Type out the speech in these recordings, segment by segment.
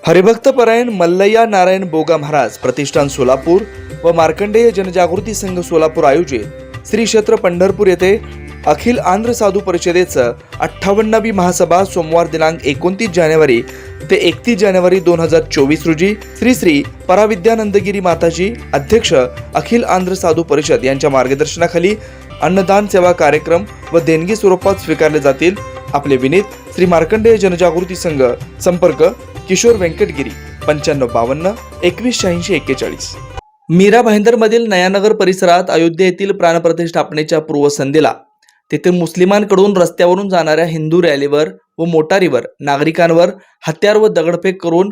हरिभक्तपरायण मल्लय्या नारायण बोगा महाराज प्रतिष्ठान सोलापूर व मार्कंडेय जनजागृती संघ सोलापूर आयोजित श्री क्षेत्र पंढरपूर येथे अखिल आंध्र साधू परिषदेचं 58वी महासभा सोमवार दिनांक 29 जानेवारी ते 31 जानेवारी 2024 रोजी श्री श्री पराविद्यानंदगिरी माताजी अध्यक्ष अखिल आंध्र साधू परिषद यांच्या मार्गदर्शनाखाली अन्नदान सेवा कार्यक्रम व देणगी स्वरूपात स्वीकारले जातील। आपले विनीत श्री मार्कंडेय जनजागृती संघ संपर्क किशोर वेंकटगिरी 9552 218641। मीरा भाईंदर मधील नयानगर परिसरात अयोध्या येथील प्राणप्रतिष्ठापनेच्या पूर्वसंध्येला तेथे मुस्लिमांकडून रस्त्यावरून जाणाऱ्या हिंदू रॅलीवर व मोटारीवर नागरिकांवर हत्यार व दगडफेक करून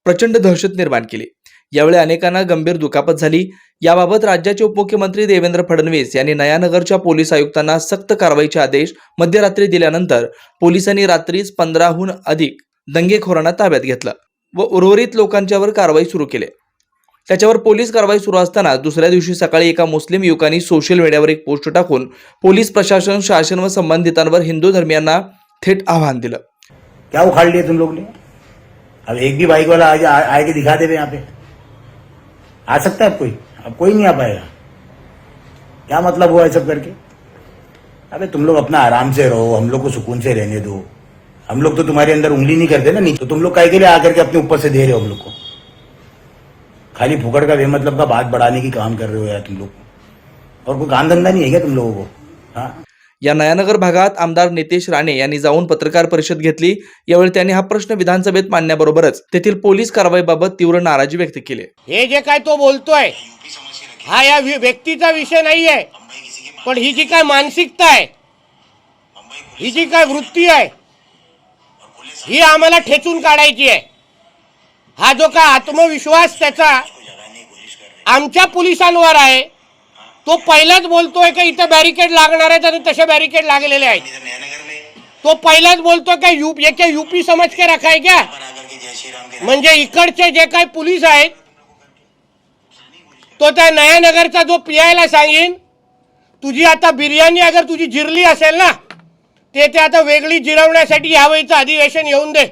प्रचंड दहशत निर्माण केली। यावेळी अनेकांना गंभीर दुखापत झाली। याबाबत राज्याचे उपमुख्यमंत्री देवेंद्र फडणवीस यांनी नयानगरच्या पोलीस आयुक्तांना सक्त कारवाईचे आदेश मध्यरात्री दिल्यानंतर पोलिसांनी रात्रीच 15हून अधिक दंगेखोरांना ताब्यात घेतलं व उर्वरित लोकांच्यावर कारवाई सुरू केली। त्याच्यावर पोलीस कारवाई सुरू असताना दुसऱ्या दिवशी सकाळी एका मुस्लिम युवकांनी सोशल मीडियावर एक पोस्ट टाकून पोलीस प्रशासन शासन व संबंधितांवर हिंदू धर्मियांना थेट आव्हान दिलं। क्या उखाड़ लिए तुम लोग ने? अब एक भी बाइक वाला आए के दिखा दे यहाँ पे, आ सकता है कोई? अब कोई नहीं आ पाएगा। क्या मतलब हुआ है सब करके? अबे तुम लोग अपना आराम से रहो, हम लोग को सुकून से रहने दो। हम लोग तो तुम्हारे अंदर उंगली नहीं करते ना, नहीं तो तुम लोग काहे के लिए आकर के अपने ऊपर से दे रहे हो हम लोग को? खाली फुकड़ का बेमतलब का बात बढ़ाने की काम कर रहे हो यार तुम लोग, और कोई काम धंधा नहीं है क्या तुम लोगों को? हाँ, या नयानगर भागात आमदार नितेश राणे यांनी जाऊन पत्रकार परिषद घेतली। यावेळी त्यांनी हा प्रश्न विधानसभेत मांडण्याबरोबरच तेथील पोलीस कारवाईबाबत तीव्र नाराजी व्यक्त केली। हे जे काय तो बोलतोय हा या व्यक्तीचा विषय नाही आहे, पण ही जी काय मानसिकता आहे, ही जी काय वृत्ती आहे, ही आम्हाला ठेचून काढायची आहे। हा जो काय आत्मविश्वास त्याचा आमच्या पोलिसांवर आहे, तो पहिलाच बोलतोय की इथं बॅरिकेड लागणार आहेत आणि तसे बॅरिकेड लागलेले आहेत। तो पहिलाच बोलतोय की यूपी समझ के रखा है क्या? म्हणजे इकडचे जे काही पोलीस आहेत तो त्या नयानगरचा जो पीआयला सांगेन, तुझी आता बिर्याणी अगर तुझी जिरली असेल ना, ते आता वेगळी जिरवण्यासाठी यावेळीचं अधिवेशन येऊन दे,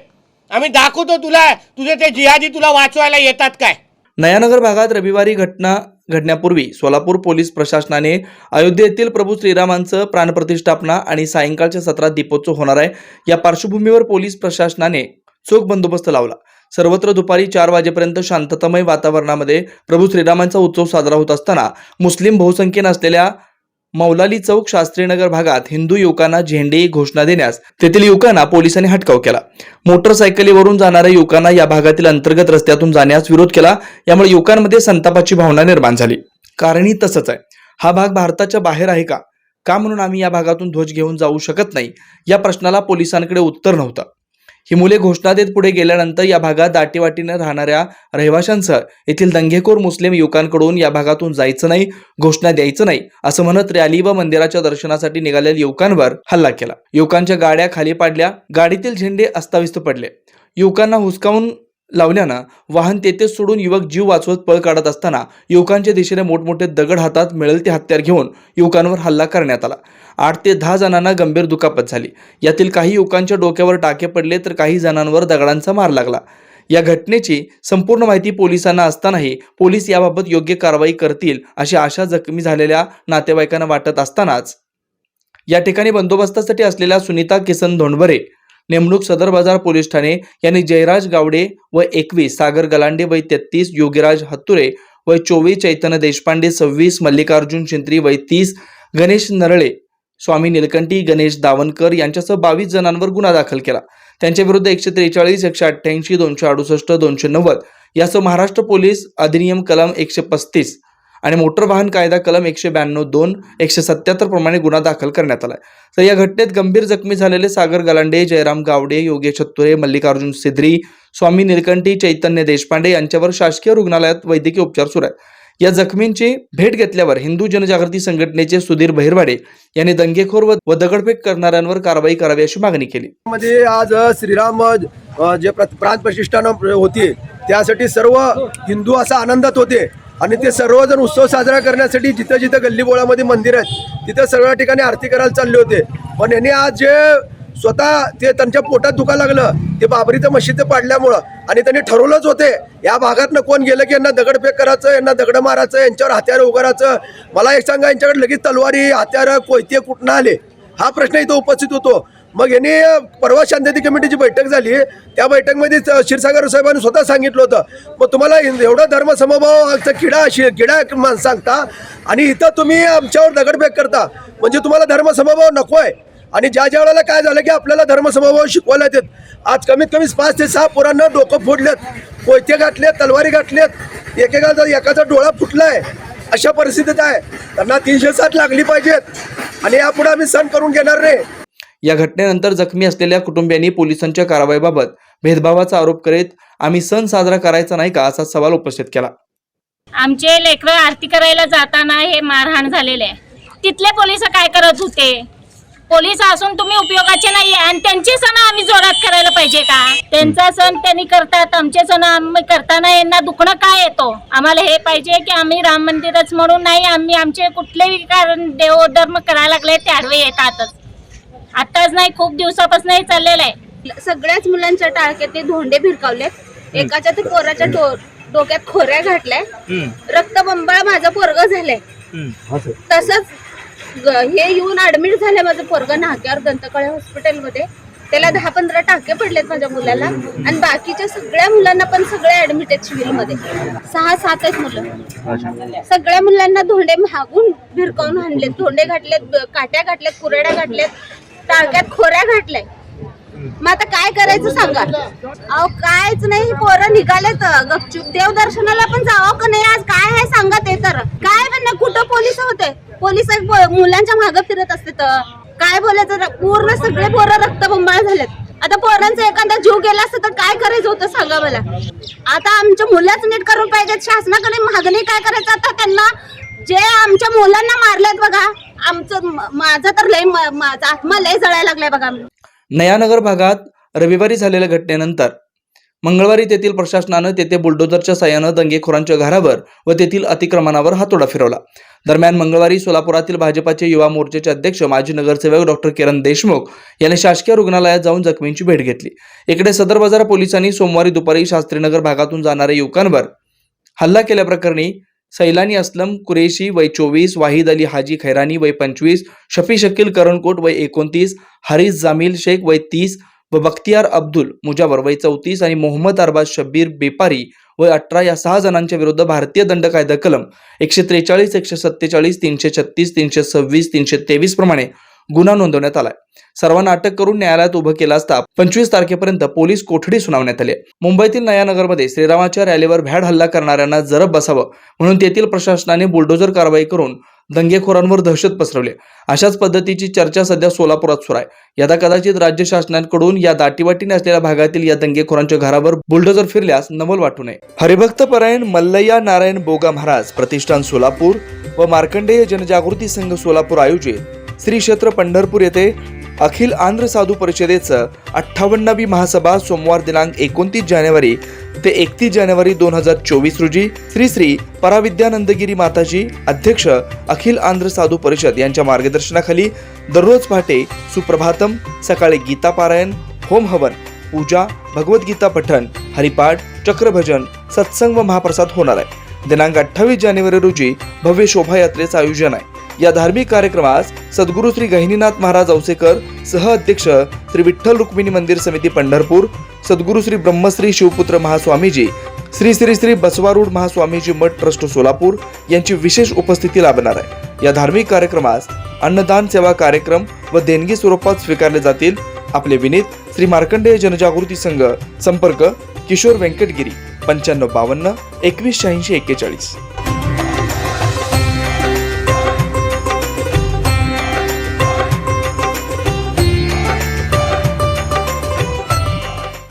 आम्ही दाखवतो तुला तुझे ते जिहादी तुला वाचवायला येतात काय। नयानगर भागात रविवारी घटना घडण्यापूर्वी सोलापूर पोलीस प्रशासनाने अयोध्या येथील प्रभू श्रीरामांचं प्राणप्रतिष्ठापना आणि सायंकाळच्या सत्रात दीपोत्सव होणार आहे। या पार्श्वभूमीवर पोलीस प्रशासनाने चोख बंदोबस्त लावला। सर्वत्र दुपारी 4 वाजेपर्यंत शांततामय वातावरणामध्ये प्रभू श्रीरामांचा उत्सव साजरा होत असताना मुस्लिम बहुसंख्येने असलेल्या मौलाली चौक शास्त्रीनगर भागात हिंदू युवकांना झेंडे घोषणा देण्यास तेथील युवकांना पोलिसांनी हटकाव केला। मोटरसायकलीवरून जाणाऱ्या युवकांना या भागातील अंतर्गत रस्त्यातून जाण्यास विरोध केला। यामुळे युवकांमध्ये संतापाची भावना निर्माण झाली। कारणही तसंच आहे, हा भाग भारताच्या बाहेर आहे का म्हणून आम्ही या भागातून ध्वज घेऊन जाऊ शकत नाही? या प्रश्नाला पोलिसांकडे उत्तर नव्हतं। ही मुले घोषणा देत पुढे गेल्यानंतर या भागात दाटीवाटीने राहणाऱ्या रहिवाशांसह येथील दंगेखोर मुस्लिम युवकांकडून या भागातून जायचं नाही, घोषणा द्यायचं नाही असं म्हणत रॅली व मंदिराच्या दर्शनासाठी निघालेल्या युवकांवर हल्ला केला। युवकांच्या गाड्या खाली पाडल्या, गाडीतील झेंडे अस्ताव्यस्त पडले। युवकांना हुसकावून लावल्यानं वाहन तेथेच सोडून युवक जीव वाचवत पळ काढत असताना युवकांच्या दिशेने मोठमोठे दगड हातात मिळेल ते हत्यार घेऊन युवकांवर हल्ला करण्यात आला। 8 ते 10 जणांना गंभीर दुखापत झाली। यातील काही युवकांच्या डोक्यावर टाके पडले तर काही जणांवर दगडांचा मार लागला। या घटनेची संपूर्ण माहिती पोलिसांना असतानाही पोलीस याबाबत योग्य कारवाई करतील अशी आशा जखमी झालेल्या नातेवाईकांना वाटत असतानाच या ठिकाणी बंदोबस्तासाठी असलेल्या सुनीता किसन धोंडबरे नेमणूक सदर बाजार पोलीस ठाणे यांनी जयराज गावडे वय 21, सागर गलांडे वय 33, योगीराज हत्तुरे वय 24, चैतन्य देशपांडे 26, मल्लिकार्जुन शिंत्री वय 30, गणेश नरळे, स्वामी निलकंठी, गणेश दावणकर यांच्यासह 22 जणांवर गुन्हा दाखल केला। त्यांच्या विरुद्ध 143, 188, 268, 290 यासह महाराष्ट्र पोलीस अधिनियम कलम 135 आणि मोटर वाहन कायदा कलम 192, 177 प्रमाणे गुन्हा दाखल करण्यात आला। तर या घटनेत गंभीर जखमी झालेले सागर गलांडे, जयराम गावडे, योगेश हत्तुरे, मल्लिकार्जुन सिद्री, स्वामी निलकंठी, चैतन्य देशपांडे यांच्यावर शासकीय रुग्णालयात वैद्यकीय उपचार सुरू आहेत। या जखमींची भेट घेतल्यावर हिंदू जनजागृती संघटनेचे सुधीर बहिरवाडे यांनी दंगेखोर व दगडफेक करणाऱ्यांवर कारवाई करावी अशी मागणी केली। मध्ये आज श्रीराम जे प्राण प्रतिष्ठान होती त्यासाठी सर्व हिंदू असा आनंदात होते आणि ते सर्वजण उत्सव साजरा करण्यासाठी जिथं जिथं गल्लीबोळामध्ये मंदिर आहेत तिथं सगळ्या ठिकाणी आरती करायला चालले होते। पण यांनी आज जे स्वतः ते त्यांच्या पोटात दुखायला लागलं ते बाबरीचं मशीद पाडल्यामुळं, आणि त्यांनी ठरवलंच होते या भागातनं कोण गेलं की यांना दगडफेक करायचं, यांना दगड मारायचं, यांच्यावर हत्यारं उगारायचं. मला एक सांगा, यांच्याकडे लगेच तलवारी हत्यारं कोयते कुठनं आले हा प्रश्न इथं उपस्थित होतो. मग यांनी परवा शांतता कमिटीची बैठक झाली, त्या बैठकमध्ये क्षीरसागर साहेबांनी स्वतः सांगितलं होतं, मग तुम्हाला एवढा धर्मसमभावाचा किडा सांगता आणि इथं तुम्ही आमच्यावर दगडफेक करता, म्हणजे तुम्हाला धर्मसमभाव नको आहे. आणि ज्या वेळेला काय झालं की आपल्याला धर्मसमभाव शिकवायला येतात, आज कमीत कमी 5 ते 6 पोरांना डोकं फोडलेत, कोयते गाठलेत, तलवारी गाठलेत, एकाचा डोळा फुटलाय, अशा परिस्थितीत आहे. त्यांना 307 लागली पाहिजेत आणि यापुढे आम्ही सहन करून घेणार नाही. या घटनेनंतर जखमी असलेल्या कुटुंबियांनी पोलिसांच्या कारवाईबाबत भेदभावाचा आरोप करीत आम्ही सण साजरा करायचा नाही का असा सवाल उपस्थित केला. आमचे लेकरं आरती करायला जाताना हे मारहाण झालेले आहे. तिथले पोलिस काय करत होते? पोलीस असून तुम्ही उपयोगाचे नाही आणि त्यांचे सण आम्ही जोरात करायला पाहिजे का? त्यांचा सण त्यांनी करतात, आमचे सण आम्ही करताना यांना दुखणं काय येतो? आम्हाला हे पाहिजे की आम्ही राम मंदिरच म्हणून नाही, आम्ही आमचे कुठलेही कारण देवधर्म करायला लागले ते आडवे येतातच. आताच नाही, खूप दिवसापासून हे चाललेलं आहे. सगळ्याच मुलांच्या टाळक्यात ते धोंडे भिरकावले, एकाच्या ते पोराच्या डोक्यात खोऱ्या घातल्या, रक्तबंबाळ माझं पोरग झालंय. तसंच हे येऊन ऍडमिट झाले माझं पोरग नाक्यावर दंतकळे हॉस्पिटलमध्ये, त्याला 10-15 टाके पडलेत माझ्या मुलाला आणि बाकीच्या सगळ्या मुलांना पण सगळे ऍडमिट आहेत सिव्हिलमध्ये. 6-7 आहेत मुलं. सगळ्या मुलांना धोंडे मागून भिरकावून आणलेत, धोंडे घातलेत, काट्या घातल्यात, कुरेड्या घातल्यात, टाळक्यात खोऱ्या घातल्या. मग आता काय करायचं सांगा? अहो कायच नाही, पोरं निघालेत गपचूप. देवदर्शनाला पण जावं का नाही आज? काय आहे सांगा ते तर. काय पण कुठं पोलीस होते? पोलीस मुलांच्या मागं फिरत असते तर काय बोलायचं? पूर्ण सगळे पोरं रक्तबंबाळ झालेत. आता पोरांचा एखादा जीव गेला असता तर काय करायचं होतं सांगा मला? आता आमच्या मुलाच नीट करून पाहिजेत. शासनाकडे मागणी काय करायचं आता त्यांना? जे आमच्या मुलांना मारलेत बघा, आमचं माझं तर लय माझा आत्मा लय जळायला लागलाय बघा. नयानगर भागात रविवारी झालेल्या घटनेनंतर मंगळवारी तेथील प्रशासनानं तेथे बुलडोझरच्या साहाय्यानं दंगेखोरांच्या घरावर व तेथील अतिक्रमणावर हातोडा फिरवला. दरम्यान मंगळवारी सोलापुरातील भाजपाचे युवा मोर्चाचे अध्यक्ष माजी नगरसेवक डॉक्टर किरण देशमुख यांनी शासकीय रुग्णालयात जाऊन जखमींची भेट घेतली. इकडे सदर बाजार पोलिसांनी सोमवारी दुपारी शास्त्रीनगर भागातून जाणाऱ्या युवकांवर हल्ला केल्याप्रकरणी सैलानी असलम कुरेशी वय 24, वाहिद अली हाजी खैरानी वय 25, शफी शकील करणकोट वय 29, हारिस जामिल शेख वय 30 व बख्तियार अब्दुल मुजावर वय 34 आणि मोहम्मद अरबाज शब्बीर बेपारी वय 18 या 6 जणांच्या विरुद्ध भारतीय दंड कायदा कलम 143, 147, 336, 326, 323 प्रमाणे गुन्हा नोंदवण्यात आलाय. सर्वांना अटक करून न्यायालयात उभं केलं असता 25 तारखेपर्यंत पोलीस कोठडी सुनावण्यात आली. मुंबईतील नयानगरमध्ये श्रीरामाच्या रॅलीवर भ्याड हल्ला करणाऱ्यांना जरब बसावं म्हणून तेथील प्रशासनाने बुलडोझर कारवाई करून दंगेखोरांवर दहशत पसरवली. अशाच पद्धतीची चर्चा सध्या सोलापुरात सुरू आहे. यदा कदाचित राज्य शासनाकडून या दाटीवाटीने असलेल्या भागातील या दंगेखोरांच्या घरावर बुलडोझर फिरल्यास नवल वाटू नये. हरिभक्त परायण मल्लय्या नारायण बोगा महाराज प्रतिष्ठान सोलापूर व मार्कंडेय जनजागृती संघ सोलापूर आयोजित श्री क्षेत्र पंढरपूर येथे अखिल आंध्र साधू परिषदेचं 58वी महासभा सोमवार दिनांक 29 जानेवारी ते 31 जानेवारी 2024 रोजी श्री श्री पराविद्यानंदगिरी माताजी अध्यक्ष अखिल आंध्र साधू परिषद यांच्या मार्गदर्शनाखाली दररोज पहाटे सुप्रभातम, सकाळी गीता पारायण, होम हवन, पूजा, भगवद्गीता पठण, हरिपाठ, चक्रभजन, सत्संग व महाप्रसाद होणार आहे. दिनांक 28 जानेवारी रोजी भव्य शोभायात्रेचं आयोजन आहे. या धार्मिक कार्यक्रमास सद्गुरू श्री गहिनीनाथ महाराज औसेकर सह अध्यक्ष श्री विठ्ठल रुक्मिणी मंदिर समिती पंढरपूर, सद्गुरू श्री ब्रह्मश्री शिवपुत्र महास्वामीजी, श्री श्री श्री बसवारूढ महास्वामीजी मठ ट्रस्ट सोलापूर यांची विशेष उपस्थिती लाभणार आहे. या धार्मिक कार्यक्रमास अन्नदान सेवा कार्यक्रम व देणगी स्वरूपात स्वीकारले जातील. आपले विनीत श्री मार्कंडेय जनजागृती संघ, संपर्क किशोर व्यंकटगिरी 9552 2186 41.